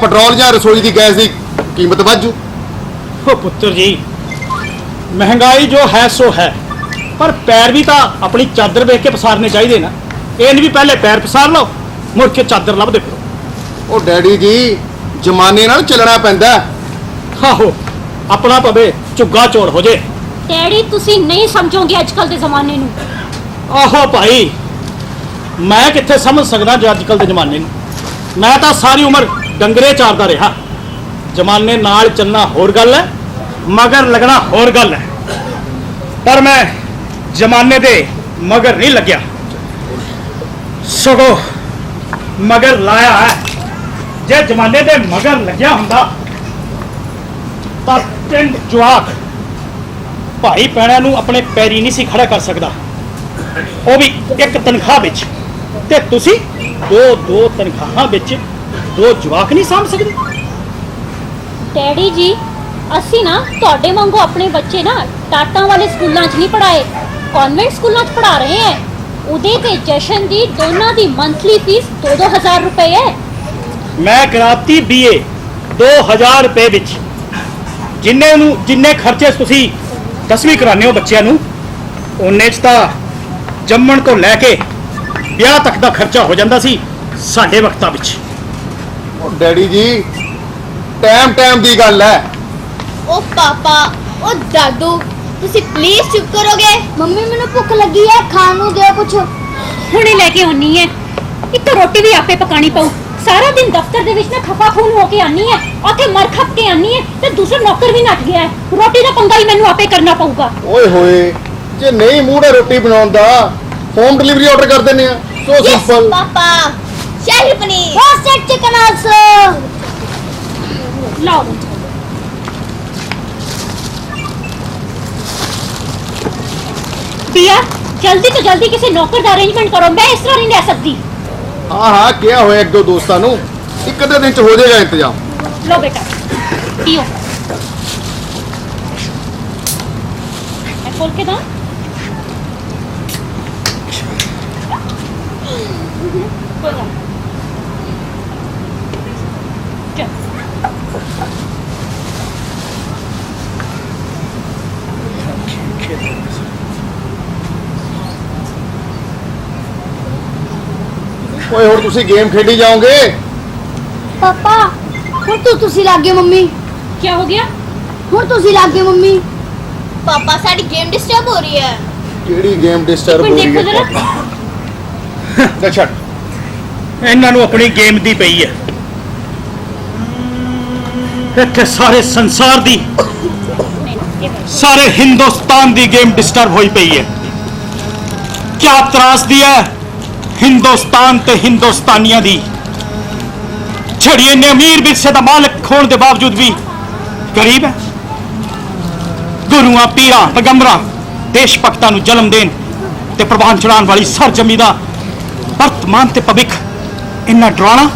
Petrol ਜਾਂ ਰਸੋਈ ਦੀ gas ਦੀ ਕੀਮਤ ਵੱਧ ਜੂ। ओ पुत्र जी, महंगाई जो है सो है, पर पैर भी तो अपनी चादर वेख के पसारने चाहिए ना। ये नहीं भी पहले पैर पसार लो मुड़ के चादर लभदे फिरो। ਉਹ ਡੈਡੀ ਜੀ ਜ਼ਮਾਨੇ ਨਾਲ ਚੱਲਣਾ ਪੈਂਦਾ। आहो अपना पवे झुग्गा चोड़ हो जे। ਡੈਡੀ ਤੁਸੀਂ ਨਹੀਂ ਸਮਝੋਗੇ ਅੱਜਕੱਲ ਦੇ ਜ਼ਮਾਨੇ ਨੂੰ। आहो भाई मैं कित्थे समझ सकदा जो अजकल के जमाने नूं। मैं तो सारी उम्र डंगरे चारदा रहा। जमाने नाल चलना होर गल है, मगर लगना होर गल है। पर मैं जमाने दे मगर नहीं लग्या, सगों मगर लाया है। जे जमाने दे मगर लग्या हुंदा तां पिंड जवाक भाई भैणां नूं अपने पैरी नहीं सी खड़ा कर सकदा, वो भी एक तनख्वाह विच। ते तुसी दो तनख्वाहां विच दो जवाक नहीं सामभ सकदे। ਡੈਡੀ ਜੀ ਅਸੀਂ ਨਾ ਤੁਹਾਡੇ ਵਾਂਗੂ ਆਪਣੇ ਬੱਚੇ ਨਾ ਟਾਟਾਂ ਵਾਲੇ ਸਕੂਲਾਂ 'ਚ ਨਹੀਂ ਪੜਾਏ, ਕਨਵੈਂਟ ਸਕੂਲਾਂ 'ਚ ਪੜਾ ਰਹੇ ਹੈ। ਉਹਦੇ ਤੇ ਜਸ਼ਨ ਦੀ ਦੋਨਾਂ ਦੀ ਮੰਥਲੀ ਫੀਸ 2-2000 रुपए है। मैं कराती BA 2000 रुपए विच। जिन्ने खर्चे तुसी 10वीं कराने हो बच्चों नूं, उन्ने च तां जम्मण तो लैके ब्याह तक का खर्चा हो जाता सी साडे वक्तां विच। ਉਹ ਡੈਡੀ ਜੀ टाइम दी गल है। ओ पापा ओ दादू ਤੁਸੀਂ ਪਲੀਜ਼ ਚੁੱਪ ਕਰੋਗੇ? ਮੰਮੀ ਮੈਨੂੰ ਭੁੱਖ ਲੱਗੀ ਹੈ, ਖਾਣ ਨੂੰ ਦਿਓ ਕੁਛ। ਹੁਣੇ ਲੈ ਕੇ ਆਉਣੀ ਹੈ। ਇੱਕ ਤਾਂ ਰੋਟੀ ਵੀ ਆਪੇ ਪਕਾਣੀ ਪਊ। ਸਾਰਾ ਦਿਨ ਦਫ਼ਤਰ ਦੇ ਵਿੱਚ ਨਾ ਖਫਾ ਖੂਨ ਹੋ ਕੇ ਆਨੀ ਹੈ, ਉੱਥੇ ਮਰ ਖਪ ਕੇ ਆਨੀ ਹੈ, ਤੇ ਦੂਸਰਾ ਨੌਕਰ ਵੀ ਨੱਠ ਗਿਆ ਹੈ। ਰੋਟੀ ਦਾ ਪੰਗਾ ਹੀ ਮੈਨੂੰ ਆਪੇ ਕਰਨਾ ਪਊਗਾ। ਓਏ ਹੋਏ, ਜੇ ਨਹੀਂ ਮੂਡ ਹੈ ਰੋਟੀ ਬਣਾਉਣ ਦਾ, ਹੋਮ ਡਿਲੀਵਰੀ ਆਰਡਰ ਕਰ ਦਿੰਦੇ ਆ। ਸੋ ਸਿੰਪਲ। ਪਾਪਾ shahi paneer, roasted chicken also. ਲਾਓ पिया, जल्दी तो जल्दी किसी नौकर का अरेंजमेंट करो, मैं इस तरह नहीं रह सकती। हाँ हाँ क्या होया एक दो दोस्तों नूं, एक अद्धे दिन च हो जाएगा इंतजाम। लो बेटा पियो। मैं खोल के दां? खोल दां। चल। ओए हुण तुसी गेम खेडी जाओगे? ਪਾਪਾ ਹੁਣ ਤੁਸੀਂ ਲੱਗ ਗਏ ਮੰਮੀ। क्या हो गया? ਹੁਣ ਤੁਸੀਂ ਲੱਗ ਗਏ ਮੰਮੀ। ਪਾਪਾ ਸਾਡੀ ਗੇਮ ਡਿਸਟਰਬ ਹੋ ਰਹੀ ਹੈ। ਕਿਹੜੀ ਗੇਮ ਡਿਸਟਰਬ ਹੋ ਰਹੀ देखो जरा। ਹੈ? ਲੈ ਛੱਡ। ਇਹਨਾਂ ਨੂੰ ਆਪਣੀ ਗੇਮ ਦੀ ਪਈ ਹੈ। ਇੱਥੇ ਸਾਰੇ ਸੰਸਾਰ ਦੀ, ਸਾਰੇ ਹਿੰਦੁਸਤਾਨ ਦੀ ਗੇਮ ਡਿਸਟਰਬ ਹੋਈ ਪਈ ਹੈ। क्या त्रासदी है हिंदुस्तान ते हिंदुस्तानियां दी, ਜਿਹੜੀ ਇੰਨੇ ਅਮੀਰ ਵਿਰਸੇ ਦਾ ਮਾਲਕ ਹੋਣ ਦੇ ਬਾਵਜੂਦ ਵੀ ਗਰੀਬ ਹੈ। ਗੁਰੂਆਂ ਪੀਰਾਂ ਪੈਗੰਬਰਾਂ ਦੇਸ਼ ਭਗਤਾਂ ਨੂੰ ਜਨਮ ਦੇਣ ਤੇ ਪ੍ਰਵਾਨ ਚੜਾਉਣ ਵਾਲੀ ਸਰਜਮੀ ਦਾ ਵਰਤਮਾਨ ਤੇ ਭਵਿੱਖ ਇੰਨਾ ਡਰਾਉਣਾ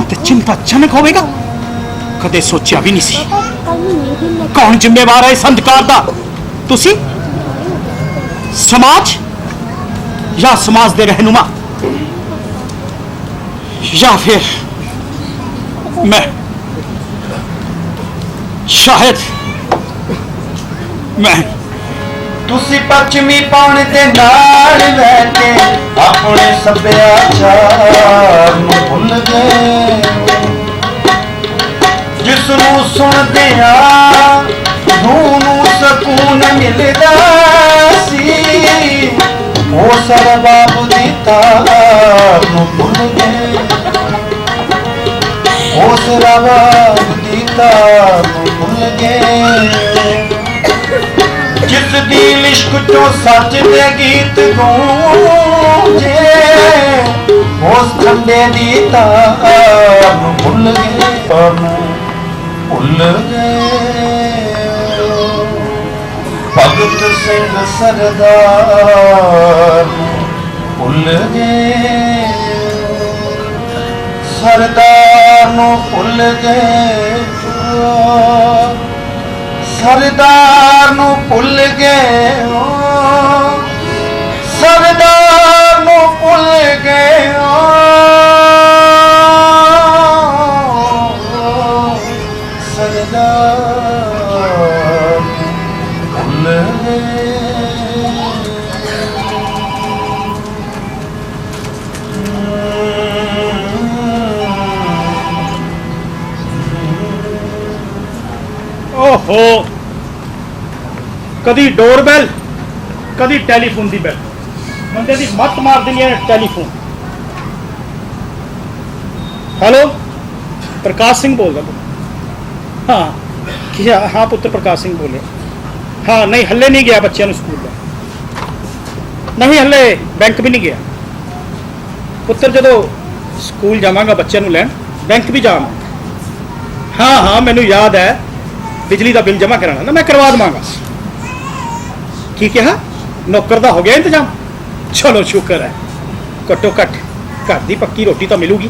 ਤੇ ਚਿੰਤਾਜਨਕ ਹੋਵੇਗਾ, ਕਦੇ ਸੋਚਿਆ ਵੀ ਨਹੀਂ ਸੀ। ਕੌਣ ਜ਼ਿੰਮੇਵਾਰ ਹੈ ਇਸ ਅੰਧਕਾਰ ਦਾ? ਤੁਸੀਂ, समाज या समाज के रहनुमा, या फिर मैं? शायद मैं। ਤੁਸੀਂ ਪੱਛਮੀ ਪਾਉਣ ਦੇ ਨਾਲ ਲੈ ਕੇ ਆਪਣੇ ਸੱਭਿਆਚਾਰ ਨੂੰ ਭੁੱਲ ਗਏ, ਜਿਸ ਨੂੰ ਸੁਣਦਿਆਂ ਰੂਹ ਨੂੰ ਸਕੂਨ ਮਿਲਦਾ ਸੀ, ਉਹ ਸਰਬਾਬ ਦੀ ਤਾਰ ਨੂੰ ਭੁੱਲ ਗਏ, ਉਹ ਸਰਬਾਬ ਦੀ ਤਾਰ ਨੂੰ ਭੁੱਲ ਗਏ, ਜਿਸ ਦੀ ਲਿਸ਼ਕ ਚੋਂ ਸੱਚ ਦੇ ਗੀਤ ਗੂੰਜੇ, ਉਸ ਠੰਡੇ ਦੀ ਤਾਰ ਨੂੰ ਭੁੱਲ ਗਏ, ਭੁੱਲ ਗਏ। ਭਗਤ ਸਿੰਘ ਸਰਦਾਰ ਭੁੱਲ ਗਏ, ਸਰਦਾਰ ਨੂੰ ਭੁੱਲ ਗਏ, ਸਰਦਾਰ ਨੂੰ ਭੁੱਲ ਗਏ, ਸਰਦਾਰ ਨੂੰ ਭੁੱਲ ਗਏ। ਓਹੋ, ਕਦੀ ਡੋਰਬੈਲ ਕਦੀ ਟੈਲੀਫੋਨ ਦੀ ਬੈਲ, ਬੰਦੇ ਦੀ ਮੱਤ ਮਾਰ ਦਿੰਦੀ ਹੈ ਟੈਲੀਫੋਨ। ਹੈਲੋ, ਪ੍ਰਕਾਸ਼ ਸਿੰਘ ਬੋਲਦਾ ਤੂੰ? ਹਾਂ ਕੀ ਹਾਂ ਪੁੱਤਰ, ਪ੍ਰਕਾਸ਼ ਸਿੰਘ ਬੋਲੇ। ਹਾਂ ਨਹੀਂ ਹੱਲੇ ਨਹੀਂ ਗਿਆ ਬੱਚਿਆਂ ਨੂੰ ਸਕੂਲ ਦਾ, ਨਹੀਂ ਹੱਲੇ ਬੈਂਕ ਵੀ ਨਹੀਂ ਗਿਆ ਪੁੱਤਰ। ਜਦੋਂ ਸਕੂਲ ਜਾਵਾਂਗਾ ਬੱਚਿਆਂ ਨੂੰ ਲੈਣ, ਬੈਂਕ ਵੀ ਜਾਵਾਂਗਾ। ਹਾਂ ਹਾਂ ਮੈਨੂੰ ਯਾਦ ਹੈ, ਬਿਜਲੀ ਦਾ ਬਿੱਲ ਜਮ੍ਹਾਂ ਕਰਾਉਣਾ ਨਾ, ਮੈਂ ਕਰਵਾ ਦੇਵਾਂਗਾ। ਕੀ ਕਿਹਾ? ਨੌਕਰ ਦਾ ਹੋ ਗਿਆ ਇੰਤਜ਼ਾਮ? ਚਲੋ ਸ਼ੁਕਰ ਹੈ, ਘੱਟੋ ਘੱਟ ਘਰ ਦੀ ਪੱਕੀ ਰੋਟੀ ਤਾਂ ਮਿਲੂਗੀ।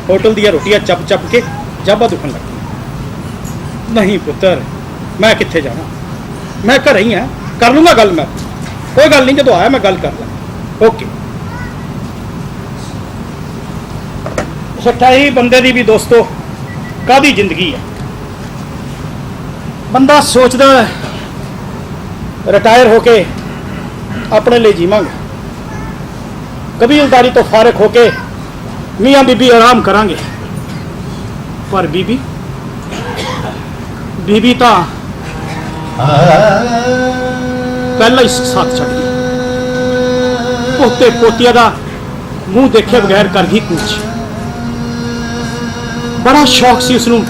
ਹੋਟਲ ਦੀਆਂ ਰੋਟੀਆਂ ਚੱਪ ਚੱਪ ਕੇ ਜਾਬਾ ਦੁਖਣ ਲੱਗੀ। ਨਹੀਂ ਪੁੱਤਰ, ਮੈਂ ਕਿੱਥੇ ਜਾਣਾ, ਮੈਂ ਘਰੇ ਹੀ ਹਾਂ, ਕਰ ਲੂੰਗਾ ਗੱਲ ਮੈਂ। ਕੋਈ ਗੱਲ ਨਹੀਂ, ਜਦੋਂ ਆਇਆ ਮੈਂ ਗੱਲ ਕਰ ਲਾਂ। ਓਕੇ। ਸੱਠਾਈ ਬੰਦੇ ਦੀ ਵੀ ਦੋਸਤੋ ਕਾਹਦੀ ਜ਼ਿੰਦਗੀ ਹੈ। ਬੰਦਾ ਸੋਚਦਾ ਰਿਟਾਇਰ ਹੋ ਕੇ ਆਪਣੇ ਲਈ ਜੀਵਾਂਗੇ, ਕਬੀਲਦਾਰੀ ਤੋਂ ਫਾਰਿਗ ਹੋ ਕੇ ਮੀਆਂ ਬੀਬੀ ਆਰਾਮ ਕਰਾਂਗੇ। ਪਰ ਬੀਬੀ ਤਾਂ ਪਹਿਲਾਂ ਹੀ ਸਾਥ ਛੱਡ ਗਈ। ਪੋਤੇ ਪੋਤੀਆਂ ਦਾ ਮੂੰਹ ਦੇਖੇ ਬਗੈਰ ਕਰ ਗਈ ਕੂਚ। ਬੜਾ ਸ਼ੌਕ ਸੀ ਉਸ ਨੂੰ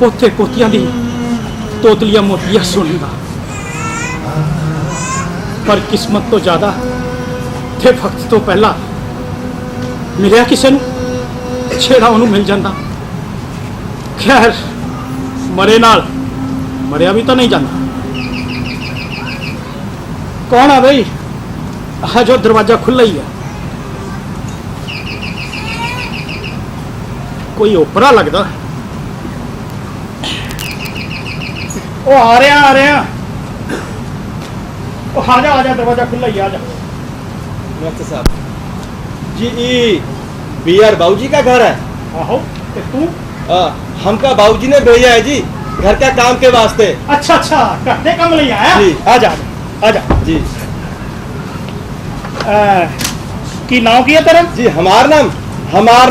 ਪੋਤੇ ਪੋਤੀਆਂ ਦੀ ਤੋਤਲੀਆਂ ਮੋਤੀਆਂ ਸੁਣਨ ਦਾ, ਪਰ ਕਿਸਮਤ ਤੋਂ ਜ਼ਿਆਦਾ ਤੇ ਵਕਤ ਤੋਂ ਪਹਿਲਾਂ ਮਿਲਿਆ ਕਿਸੇ ਨੂੰ ਜਿਹੜਾ ਉਹਨੂੰ ਮਿਲ ਜਾਂਦਾ। ਖੈਰ ਮਰੇ ਨਾਲ ਮਰਿਆ ਵੀ ਤਾਂ ਨਹੀਂ ਜਾਂਦਾ। ਕੌਣ ਆ ਬਈ? ਆਹ ਜੋ ਦਰਵਾਜ਼ਾ ਖੁੱਲ੍ਹਾ ਹੀ ਹੈ, ਕੋਈ ਓਪਰਾ ਲੱਗਦਾ। ਉਹ ਆ ਰਿਹਾ। ਉਹ आ जा, दरवाजा खुला ही, आ जा। नमस्ते साहब जी, बी आर बाबूजी का घर है? आहो, ते तू? हमका बाबूजी ने भेजा है जी, घर का काम के वास्ते। अच्छा, करते काम ले आया जी। आ जा जी। की नाम किया तेरा? जी हमार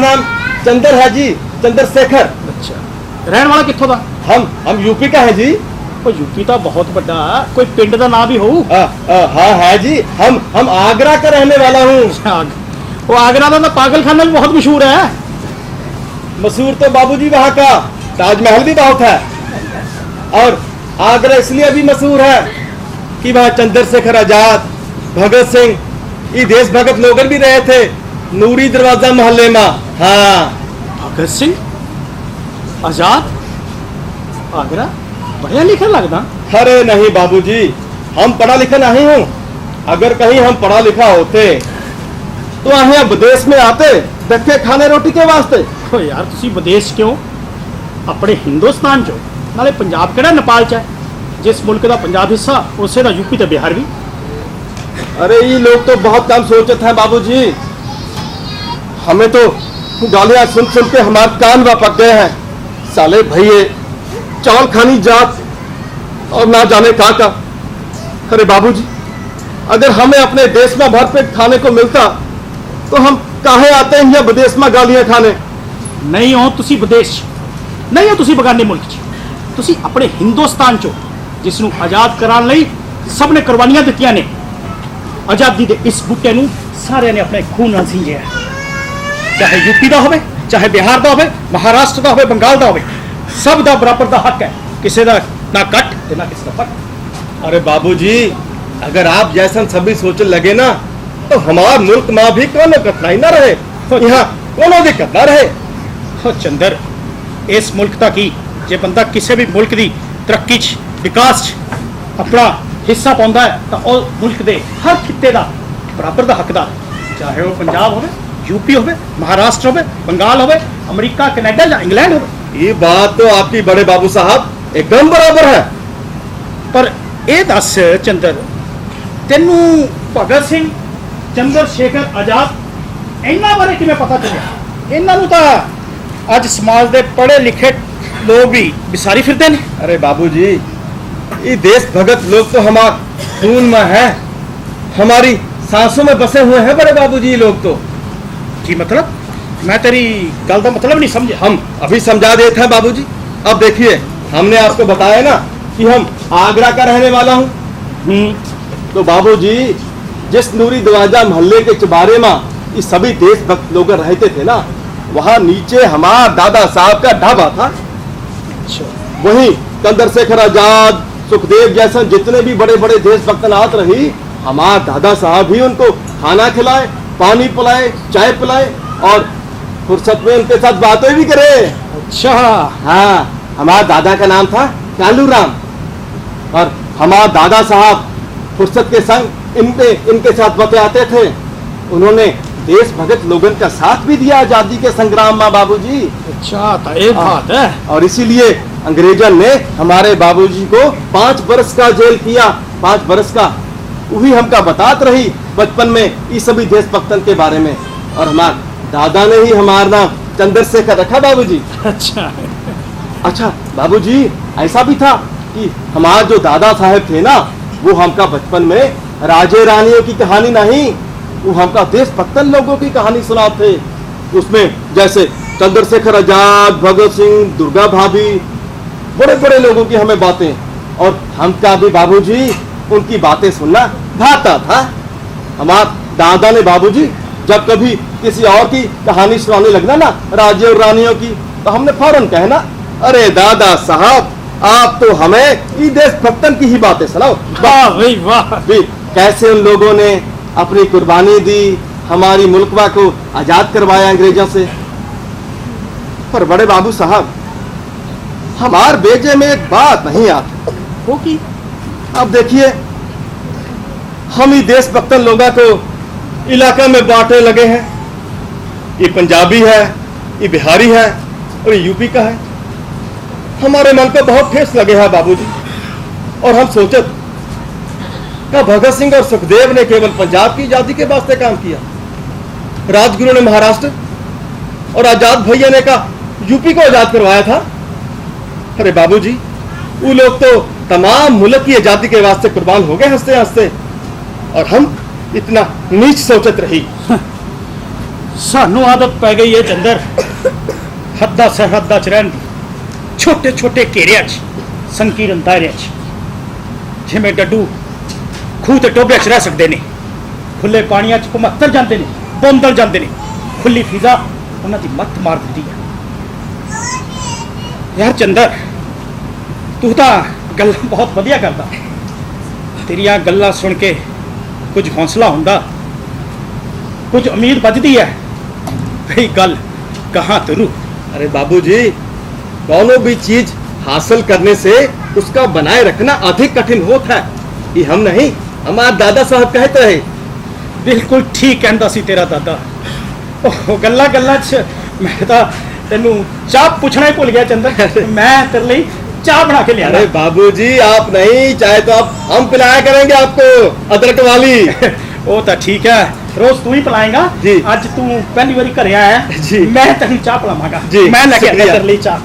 नाम चंद्र है जी, चंद्रशेखर। अच्छा, रहने वाला कित्थों दा? हम यूपी का है जी। यूपी तो बहुत बड़ा, कोई पिंड का नाम भी हो? हाँ है जी, हम आगरा का रहने वाला हूँ। वो आगरा का पागल खाना भी बहुत मशहूर है। मशहूर तो बाबूजी वहाँ का ताजमहल भी बहुत है, और आगरा इसलिए भी मशहूर है कि वहाँ चंद्रशेखर आजाद, भगत सिंह, ये देश भगत लोग भी रहे थे नूरी दरवाजा मोहल्ले में। हाँ, भगत सिंह आजाद, आगरा पढ़ा लिखा लगता? अरे नहीं बाबूजी, हम पढ़ा लिखा नहीं हूँ। अगर कहीं हम पढ़ा लिखा होते तो यहाँ विदेश में आते धक्के खाने रोटी के वास्ते। ओ यार तुसी विदेश क्यों, अपने हिंदुस्तान चो, नाले पंजाब केड़ा नेपाल च है? जिस मुल्क का पंजाब हिस्सा उसे दा यूपी ते बिहार भी। अरे ये लोग तो बहुत कम सोचते हैं बाबूजी, हमें तो गालियाँ सुन सुन के हमारे कान वा पक गए हैं। साले भैये चावल खानी जात और ना जाने का। अरे बाबूजी, अगर हमें अपने देश में भरपेट खाने को मिलता तो हम काहे आते हैं विदेश में गालियां खाने? नहीं हो तुसी विदेश, नहीं हो तुसी बगाने मुल्क च, तुसी अपने हिंदुस्तान चो, जिसनू आजाद कराने लई सब ने कुर्बानियां दित्तियां ने। आजादी दे इस बूटे नू सारे ने अपने खून नाल सींजिया, चाहे यूपी का होवे, चाहे बिहार का होवे, महाराष्ट्र का होवे, बंगाल का होवे, सब दा बराबर दा हक है, किसी दा ना कट ते ना किसी दा पट। अरे बाबूजी, अगर आप जैसा सभी सोच लगे ना तो हमारा मुल्क में भी कोनो कठिनाई ना रहे, यहाँ कोनो दिक्कत ना रहे। हो चंदर, इस मुल्क दा की जे बंदा किसी भी मुल्क दी तरक्की च, विकास च अपना हिस्सा पाउंदा है तो वो मुल्क दे हर खित्ते दा बराबर दा हकदार, चाहे वो पंजाब होवे, यूपी होवे, महाराष्ट्र होवे, बंगाल होवे, अमेरिका, कनाडा या इंग्लैंड होवे। ये बात तो आपकी बड़े बाबू साहब एकदम बराबर है। पर ये दस चंदर, तेनू भगत सिंह, चंद्रशेखर आजाद इन्हां बारे किवें पता चलिया? इन्हां नूं तां अज समाज दे पढ़े लिखे लोग भी विसारी फिरदे ने। अरे बाबूजी, ये देश भगत लोग तो हमारे खून में है, हमारी सांसों में बसे हुए हैं बड़े बाबूजी। ये लोग तो की मतलब? मैं तेरी गल का मतलब नहीं समझा। हम अभी समझा देते हैं बाबूजी। अब देखिए, हमने आपको बताया ना कि हम आगरा का रहने वाला हूँ। तो बाबूजी जिस नूरी दरवाजा मोहल्ले के चबारे में ये सभी देशभक्त लोग रहते थे ना, वहाँ नीचे हमारा दादा साहब का ढाबा था। वहीं चंद्रशेखर आजाद, सुखदेव जैसे जितने भी बड़े बड़े देशभक्त नाथ रही, हमारा दादा साहब ही उनको खाना खिलाए, पानी पिलाए, चाय पिलाए और फुर्सत में उनके साथ बातें भी करे। अच्छा। हाँ, हमारा दादा का नाम था कालू राम और हमारा दादा साहब फुर्सत के संग इनके साथ बतियाते थे। उन्होंने देश भगत लोगों का साथ भी दिया आजादी के संग्राम में बाबूजी। अच्छा, तो एक बात है। और इसीलिए अंग्रेजन ने हमारे बाबूजी को 5 बरस का जेल किया, 5 बरस का। वही हमका बतात रही बचपन में ये सभी देशभक्तन के बारे में। और हमारे दादा ने ही हमारा नाम चंद्रशेखर रखा बाबूजी। अच्छा। अच्छा बाबूजी, ऐसा भी था कि हमारे जो दादा साहब थे ना, वो हमका बचपन में राजे रानियों की कहानी नहीं, वो हमका देशभक्तन लोगों की कहानी सुनाते। उसमें जैसे चंद्रशेखर आजाद, भगत सिंह, दुर्गा भाभी, बड़े बड़े लोगों की हमें बातें, और हमका भी बाबूजी उनकी बातें सुनना भाता था। हमारे दादा ने बाबूजी जब कभी किसी और की कहानी सुनाने लगना ना, राजे और रानियों की, तो हमने फौरन कहना, अरे दादा साहब आप तो हमें ये देशभक्तन की ही बातें सुनाओ। वाह भाई वाह। भी कैसे उन लोगों ने अपनी कुर्बानी दी, हमारी मुल्कवा को आजाद करवाया अंग्रेजों से। पर बड़े बाबू साहब, हमार बेजे में एक बात नहीं आती। वो की? अब देखिए, हम ही देशभक्तन लोगों को इलाका में बांटने लगे हैं। ये पंजाबी है, ये बिहारी है और ये यूपी का है। हमारे मन को बहुत ठेस लगे है बाबूजी। और हम सोचत का भगत सिंह और सुखदेव ने केवल पंजाब की आजादी के वास्ते काम किया, राजगुरु ने महाराष्ट्र और आजाद भैया ने का यूपी को आजाद करवाया था। अरे बाबूजी, वो लोग तो तमाम मुल्क की आजादी के वास्ते कुर्बान हो गए हंसते हंसते, और हम इतना नीच सोचत रही। सानू आदत पै गई है चंदर हद्दा सरहद्दा च रहन दी, छोटे छोटे घेरिया च, संकीर्ण दायरे च। जिमें डड्डू खूह ते टोबे च रह सकते ने, खुले पानिया च भमत्तर जाते ने, बोंदल जाते ने। खुली फिजा उन्हां दी मत मार दी है। यार चंदर, तू तो गल बहुत वधिया करदा। तेरिया गल्लां सुन के कुछ हौसला हुंदा, कुछ उम्मीद बजदी है। भाई गल कहाँ तुरू। अरे बाबूजी, दोनों भी चीज हासिल करने से उसका बनाए रखना अधिक कठिन होता है। ये हम नहीं, हमारे दादा साहब कहते रहे। बिल्कुल ठीक कहता सी तेरा दादा। ओह गल्ला गल्ला च मैं तो तेनू चाह पूछना ही भूल गया चंदर। मैं तेरे लिए चाह बना के लिया। अरे बाबूजी, आप नहीं चाहे तो आप हम पिलाया करेंगे आपको अदरक वाली। वो तो ठीक है, रोज तू ही पिलाएगा जी। आज तू पहली बारी घरे आया है जी। मैं तेन चाह पिलावांगा जी, मैं लेके आया शुक्रिया। तेरे लिए चाह।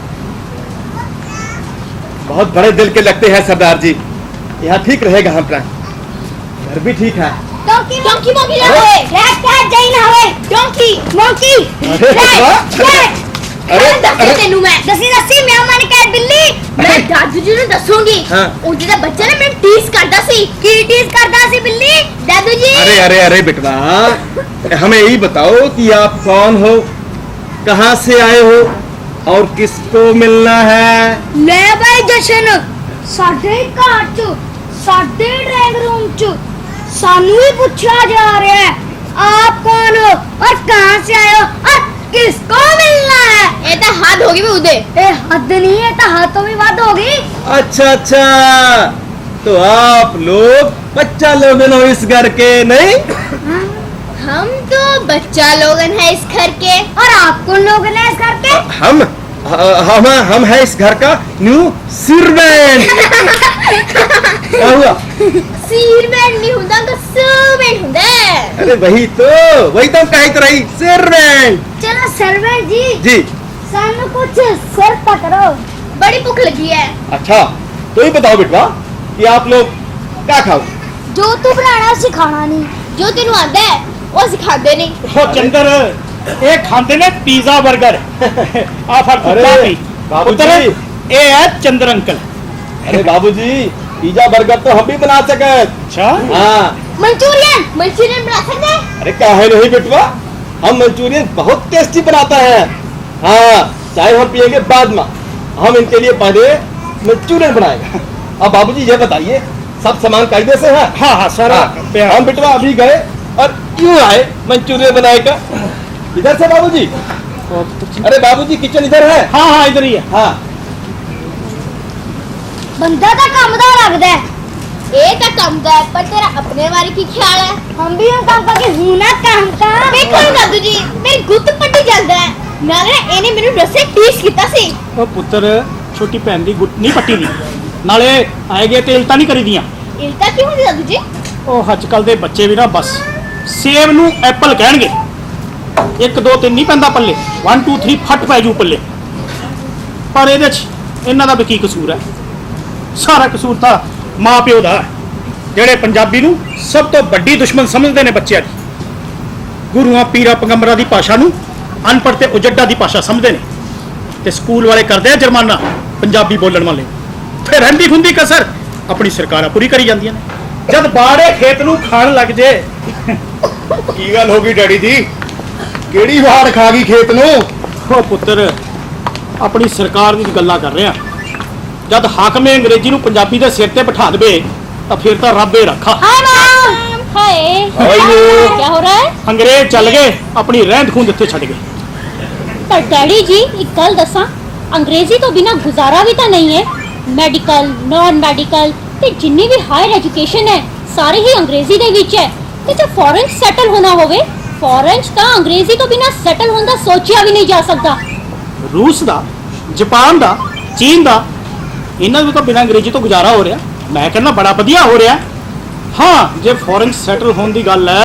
बहुत बड़े दिल के लगते हैं सरदार जी। यहाँ ठीक रहेगा हमारा, घर भी ठीक है। डोंकी डोंकी मोंकी ना होए, रैट कैट जाई ना होए, डोंकी मोंकी अरे वाह, रैट। अरे, दसी तेनू मैं दसी मैं माने कैट बिल्ली मैं दादू जी ਨੂੰ ਦੱਸੂਗੀ। हाँ। ਉਹ ਜਿਹੜਾ ਬੱਚਾ ਨੇ ਮੈਨੂੰ ਟੀਸ ਕਰਦਾ ਸੀ, ਕੀ ਟੀਸ ਕਰਦਾ ਸੀ ਬਿੱਲੀ दादू जी। अरे अरे अरे बेटवा, हमें यही बताओ कि आप कौन हो, कहाँ से आए हो और किसको मिलना है। ਲੈ ਬਾਈ ਜਸ਼ਨ, ਸਾਡੇ ਘਰ ਚ ਸਾਡੇ ਡਰਾਇੰਗ रूम ਚ ਸਾਨੂੰ ਹੀ ਪੁੱਛਿਆ ਜਾ ਰਿਹਾ ਹੈ आप कौन हो और कहाँ से आए हो और किसको मिलना है। ये तो हद होगी भी उदे। ए हद नहीं है, तो हाथों में बात होगी। अच्छा अच्छा, तो आप लोग बच्चा लोगन हो इस घर के, नहीं? हम तो बच्चा लोगन है इस घर के, और आप कौन लोग हैं इस घर के। हम है इस घर का न्यू सर्वेंट। क्या हुआ? सीरमेंट नहीं होता तो सर्वेंट होता है। अरे वही तो कहते रही, सर्वेंट। चलो सर्वेंट जी जी। सानू कुछ सर पकड़ो, बड़ी भूख लगी है। अच्छा, तो ये बताओ बेटवा कि आप लोग क्या खाओ। जो तू बनाना सिखाना नहीं, जो तेनू आंदा है वो सिखाते नहीं। ओ चंदर ये खाते ने पिज्जा बर्गर आ फड़ अरे कुत्ता भी बाबूजी, पुत्तर ये है चंद्र अंकल। अरे बाबूजी पिज्जा बर्गर तो हम भी बना सके। अच्छा, हाँ मंचूरियन मंचूरियन बना सकते हैं। अरे काहे नहीं बेटवा, हम मंचूरियन बहुत टेस्टी बनाते हैं। हाँ चाय हम पियेंगे बाद में, हम इनके लिए पहले मंचूरियन बनाएंगे। अब बाबूजी ये बताइए सब सामान कायदे से है? हाँ हाँ सारा हाँ, हम बेटवा अभी गए और क्यों आए मंचूरियन बनाएगा। इधर से बाबूजी। अरे बाबूजी किचन इधर है। हाँ हाँ इधर ही है। हाँ बंदा तो काम ਦਾ ਲੱਗਦਾ ਹੈ। ਇਹ ਤਾਂ ਕੰਮ ਦਾ ਹੈ, ਪਰ ਤੇਰਾ ਆਪਣੇ ਬਾਰੇ ਕੀ ਖਿਆਲ ਹੈ? ਹਮ ਵੀ ਉਹ ਕੰਮ ਕਰਕੇ ਹੁਣਾ ਕੰਮ ਦਾ। ਦੇਖੋ ਦਾਦੂ ਜੀ ਮੇਰੀ ਗੁੱਤ ਪੱਟੀ ਜਾਂਦਾ ਹੈ। ਨਾਲੇ ਇਹਨੇ ਮੈਨੂੰ ਰਸੇ ਟੀਸ ਕੀਤਾ ਸੀ। ਉਹ ਪੁੱਤਰ ਛੋਟੀ ਭੈਣ ਦੀ ਗੁੱਟ ਨਹੀਂ ਪੱਟੀ ਦੀ, ਨਾਲੇ ਆਏ ਗਏ ਤੇ ਇਲਤਾਂ ਨਹੀਂ ਕਰੀ ਦੀਆਂ। ਇਲਤਾ ਕਿਉਂ ਹੁੰਦੀ ਦਾਦੂ ਜੀ? ਉਹ ਅੱਜ ਕੱਲ ਦੇ ਬੱਚੇ ਵੀ ਨਾ ਬਸ ਸੇਬ ਨੂੰ ਐਪਲ ਕਹਿਣਗੇ। 1 2 3 ਨਹੀਂ ਪੈਂਦਾ ਪੱਲੇ, 1 2 3 ਫੱਟ ਪੈ ਜੂ ਪੱਲੇ। ਪਰ ਇਹਦੇ 'ਚ ਇਹਨਾਂ ਦਾ ਵੀ ਕੀ ਕਸੂਰ ਹੈ? ਸਾਰਾ ਕਸੂਰ ਤਾਂ ਮਾਂ ਪਿਓ ਦਾ ਹੈ, ਜਿਹੜੇ ਪੰਜਾਬੀ ਨੂੰ ਸਭ ਤੋਂ ਵੱਡੀ ਦੁਸ਼ਮਣ ਸਮਝਦੇ ਨੇ ਬੱਚਿਆਂ ਦੀ। ਗੁਰੂਆਂ ਪੀਰਾਂ ਪੈਗੰਬਰਾਂ ਦੀ ਭਾਸ਼ਾ ਨੂੰ ਅਨਪੜ੍ਹ ਤੇ ਉਜੱਡਾ ਦੀ ਭਾਸ਼ਾ ਸਮਝਦੇ ਨੇ, ਤੇ ਸਕੂਲ ਵਾਲੇ ਕਰਦੇ ਆ ਜੁਰਮਾਨਾ ਪੰਜਾਬੀ ਬੋਲਣ ਵਾਲੇ। ਫਿਰ ਰਹਿੰਦੀ ਖੁੰਦੀ ਕਸਰ ਆਪਣੀ ਸਰਕਾਰਾਂ ਪੂਰੀ ਕਰੀ ਜਾਂਦੀਆਂ ਨੇ। ਜਦ ਬਾੜੇ ਖੇਤ ਨੂੰ ਖਾਣ ਲੱਗ ਜੇ। ਕੀ ਗੱਲ ਹੋ ਗਈ ਡੈਡੀ ਜੀ? ਕਿਹੜੀ ਵਾੜ ਖਾ ਗਈ ਖੇਤ ਨੂੰ? ਉਹ ਪੁੱਤਰ ਆਪਣੀ ਸਰਕਾਰ ਦੀ ਗੱਲਾਂ ਕਰ ਰਿਹਾ। ਜਦ ਹਾਕਮੇ ਅੰਗਰੇਜ਼ੀ ਨੂੰ ਪੰਜਾਬੀ ਦੇ ਸਿਰ ਤੇ ਬਿਠਾ ਦੇਵੇ ਤਾਂ ਫਿਰ ਤਾਂ ਰੱਬ ਹੀ ਰੱਖਾ। Hi mom. हाय क्या हो रहा है? ਅੰਗਰੇਜ਼ ਚੱਲ ਗਏ, ਆਪਣੀ ਰਹਿੰਦ ਖੂੰਦ ਇੱਥੇ ਛੱਡ ਗਏ। पर डैडी जी एक गल दसा, अंग्रेजी तो बिना गुजारा भी तो नहीं है। मैडिकल नॉन मैडिकल ते जिन्नी भी हायर एजुकेशन है सारे ही अंग्रेजी दे विच है। ते जो फॉरेन सैटल होना होवे, फॉरेन च तां अंग्रेजी तो बिना सैटल होने दा सोचिया भी नहीं जा सकता। ਰੂਸ ਦਾ, ਜਾਪਾਨ ਦਾ, ਚੀਨ ਦਾ, ਇਹਨਾਂ ਨੂੰ ਤਾਂ ਬਿਨਾਂ ਅੰਗਰੇਜ਼ੀ ਤੋਂ ਗੁਜ਼ਾਰਾ ਹੋ ਰਿਹਾ। ਮੈਂ ਕਹਿੰਦਾ ਬੜਾ ਵਧੀਆ ਹੋ ਰਿਹਾ। ਹਾਂ ਜੇ ਫੋਰਨ ਸੈਟਲ ਹੋਣ ਦੀ ਗੱਲ ਹੈ